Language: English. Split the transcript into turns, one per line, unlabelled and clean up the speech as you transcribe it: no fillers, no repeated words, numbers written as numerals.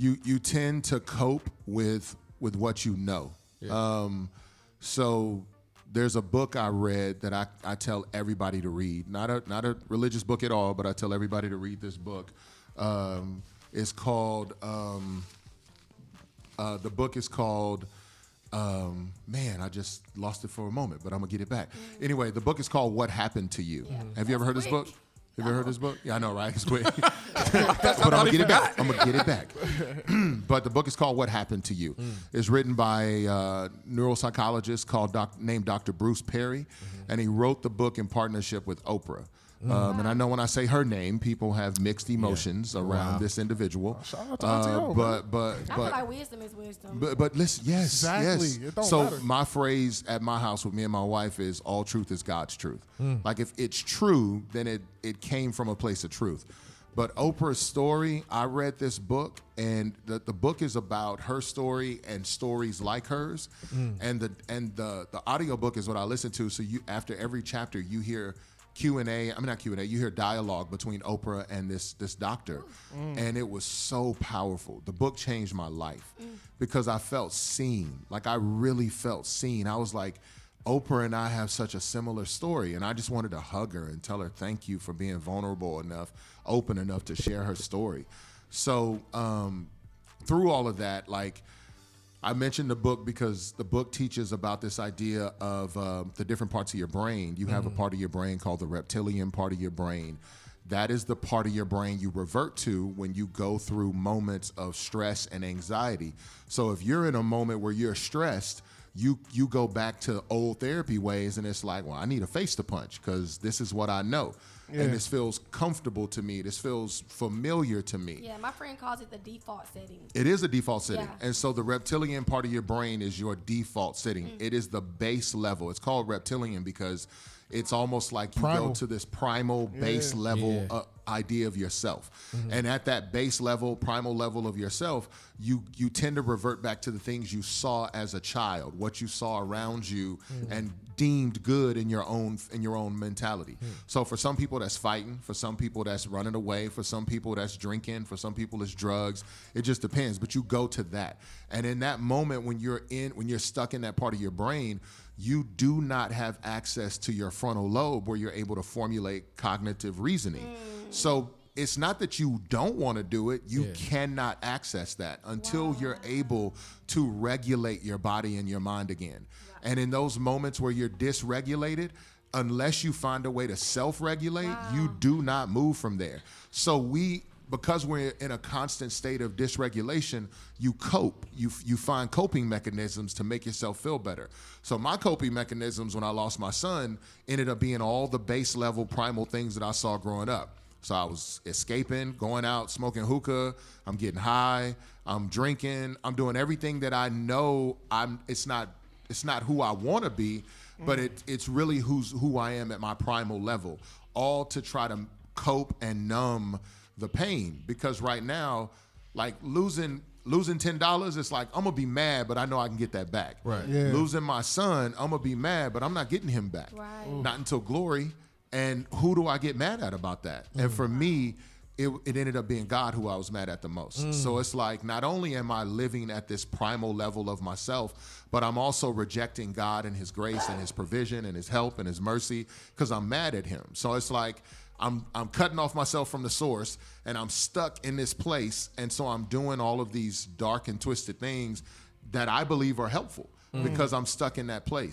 you tend to cope with what you know. Yeah. So there's a book I read that I tell everybody to read. Not a religious book at all, but I tell everybody to read this book. It's called, the book is called, man, I just lost it for a moment, but I'm going to get it back. Anyway, the book is called What Happened to You. Yeah. Have you ever heard this book? Have you ever heard this book? Yeah, I know, right? It's quick. But I'm going to get it back. I'm going to get it back. But the book is called What Happened to You. It's written by a neuropsychologist named Dr. Bruce Perry, and he wrote the book in partnership with Oprah. And I know when I say her name, people have mixed emotions around this individual.
Shout out to Auntie O,
I feel like wisdom is wisdom.
But listen, yes,
exactly.
yes.
It don't
so
matter.
my phrase at my house with me and my wife is, all truth is God's truth. Like if it's true, then it came from a place of truth. But Oprah's story, I read this book, and the book is about her story and stories like hers. And the audiobook is what I listen to. So after every chapter, you hear Q&A, I mean not Q&A, you hear dialogue between Oprah and this doctor. And it was so powerful. The book changed my life because I felt seen. Like I really felt seen. I was like, Oprah and I have such a similar story, and I just wanted to hug her and tell her thank you for being vulnerable enough, open enough to share her story. So through all of that, like, I mentioned the book because the book teaches about this idea of the different parts of your brain. You have a part of your brain called the reptilian part of your brain. That is the part of your brain you revert to when you go through moments of stress and anxiety. So if you're in a moment where you're stressed, you go back to old therapy ways, and it's like, well, I need a face to punch because this is what I know. Yeah. And this feels comfortable to me. This feels familiar to me.
Yeah, my friend calls it the default setting.
It is a default setting.
Yeah.
And so the reptilian part of your brain is your default setting. It is the base level. It's called reptilian because it's almost like you go to this primal base level idea of yourself. And at that base level, primal level of yourself, you tend to revert back to the things you saw as a child, what you saw around you and deemed good in your own mentality. So for some people that's fighting, for some people that's running away, for some people that's drinking, for some people it's drugs. It just depends, but you go to that. And in that moment when you're stuck in that part of your brain, you do not have access to your frontal lobe where you're able to formulate cognitive reasoning. So it's not that you don't want to do it, you cannot access that until you're able to regulate your body and your mind again. And in those moments where you're dysregulated, unless you find a way to self-regulate, you do not move from there. So because we're in a constant state of dysregulation, you cope. You find coping mechanisms to make yourself feel better. So my coping mechanisms when I lost my son ended up being all the base level primal things that I saw growing up. So I was escaping, going out, smoking hookah, I'm getting high, I'm drinking, I'm doing everything that I know it's not who I want to be, but it's really who I am at my primal level, all to try to cope and numb the pain. Because right now, like losing $10, it's like I'm gonna be mad, but I know I can get that back.
Right. Yeah.
Losing my son, I'm gonna be mad, but I'm not getting him back.
Right.
Not until glory. And who do I get mad at about that? And for me, it ended up being God who I was mad at the most. So it's like, not only am I living at this primal level of myself, but I'm also rejecting God and his grace and his provision and his help and his mercy because I'm mad at him. So it's like, I'm cutting off myself from the source and I'm stuck in this place. And so I'm doing all of these dark and twisted things that I believe are helpful because I'm stuck in that place.